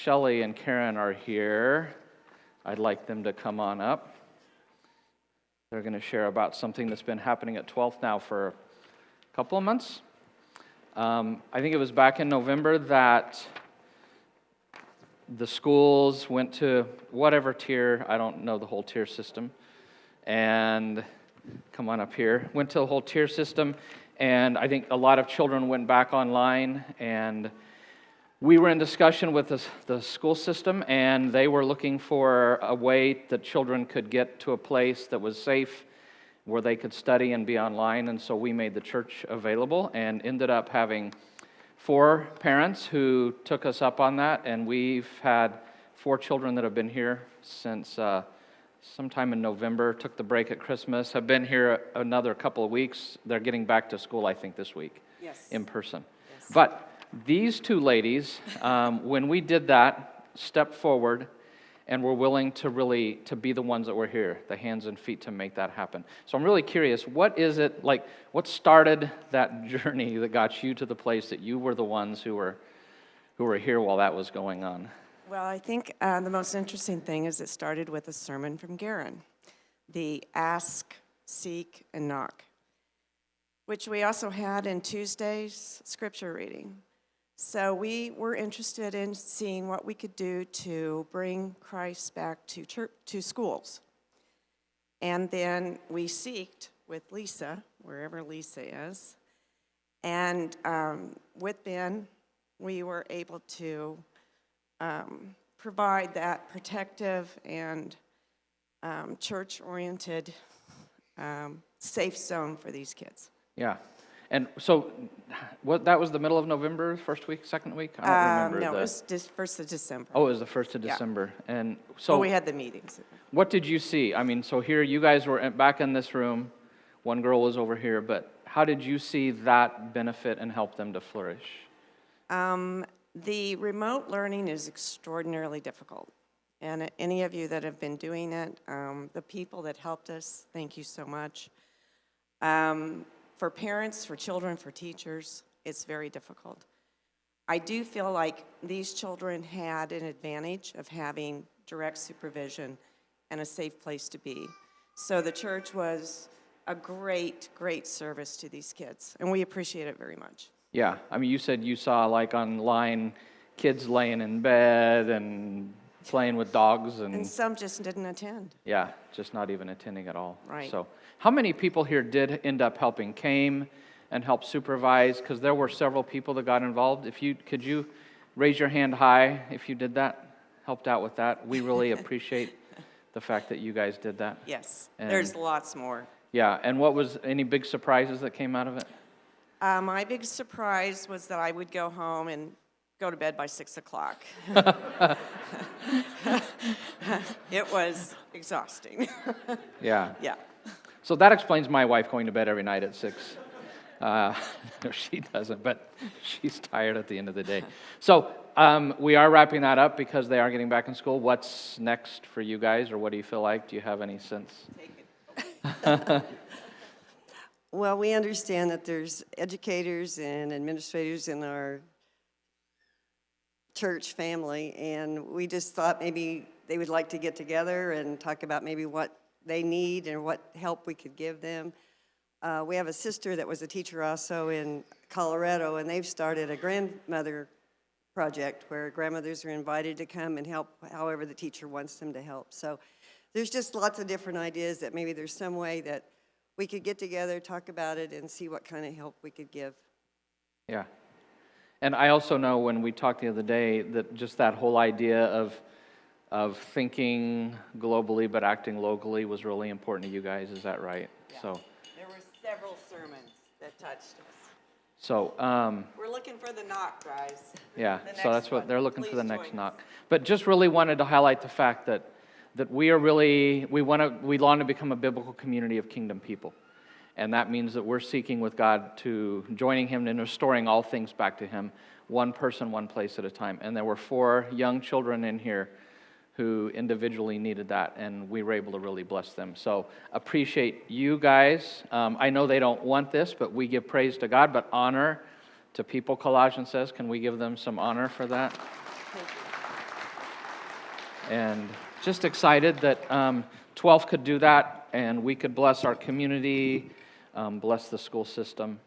Shelly and Karen are here, I'd like them to come on up. They're going to share about something that's been happening at 12th now for a couple of months. I think it was back in November that the schools went to whatever tier, I don't know the whole tier system, and come on up here, went to the whole tier system, and I think a lot of children went back online, and we were in discussion with the school system, and they were looking for a way that children could get to a place that was safe, where they could study and be online, and so we made the church available, and ended up having 4 parents who took us up on that, and we've had 4 children that have been here since sometime in November, took the break at Christmas, have been here another couple of weeks. They're getting back to school, I think, this week, yes, in person. Yes. But these 2 ladies, when we did that, stepped forward and were willing to really to be the ones that were here, the hands and feet to make that happen. So I'm really curious, what is it like? What started that journey that got you to the place that you were the ones who were here while that was going on? Well, I think the most interesting thing is it started with a sermon from Garen, the ask, seek, and knock, which we also had in Tuesday's scripture reading. So we were interested in seeing what we could do to bring Christ back to church, to schools. And then we seeked with Lisa, wherever Lisa is. And with Ben, we were able to provide that protective and church-oriented safe zone for these kids. Yeah. And so, that was the middle of November, first week, second week? I don't remember. No, it was just 1st of December. Oh, it was the 1st of December. Yeah. And so, well, we had the meetings. What did you see? I mean, so here you guys were back in this room. One girl was over here, but how did you see that benefit and help them to flourish? The remote learning is extraordinarily difficult. And any of you that have been doing it, the people that helped us, thank you so much. For parents, for children, for teachers, it's very difficult. I do feel like these children had an advantage of having direct supervision and a safe place to be. So the church was a great, great service to these kids, and we appreciate it very much. Yeah, I mean, you said you saw, like, online kids laying in bed and playing with dogs. And some just didn't attend. Yeah, just not even attending at all. Right. So how many people here did end up helping, came and helped supervise? Because there were several people that got involved. Could you raise your hand high if you did that, helped out with that? We really appreciate the fact that you guys did that. Yes, and there's lots more. Yeah, and what was any big surprises that came out of it? My big surprise was that I would go home and go to bed by 6 o'clock. It was exhausting. Yeah. Yeah. So that explains my wife going to bed every night at 6. No, she doesn't, but she's tired at the end of the day. So we are wrapping that up because they are getting back in school. What's next for you guys, or what do you feel like? Do you have any sense? Take it. Well, we understand that there's educators and administrators in our church family, and we just thought maybe they would like to get together and talk about maybe what they need and what help we could give them. We have a sister that was a teacher also in Colorado, and they've started a grandmother project where grandmothers are invited to come and help however the teacher wants them to help. So there's just lots of different ideas that maybe there's some way that we could get together, talk about it, and see what kind of help we could give. Yeah. And I also know when we talked the other day that just that whole idea of thinking globally but acting locally was really important to you guys. Is that right? Yeah. So there were several sermons that touched us. So we're looking for the knock, guys. Yeah. So that's what they're looking for, the next join knock. But just really wanted to highlight the fact that we want to become a biblical community of kingdom people. And that means that we're seeking with God to joining Him and restoring all things back to Him, one person, one place at a time. And there were 4 young children in here who individually needed that, and we were able to really bless them. So appreciate you guys. I know they don't want this, but we give praise to God, but honor to people, Colossians says. Can we give them some honor for that? And just excited that 12 could do that, and we could bless our community, bless the school system.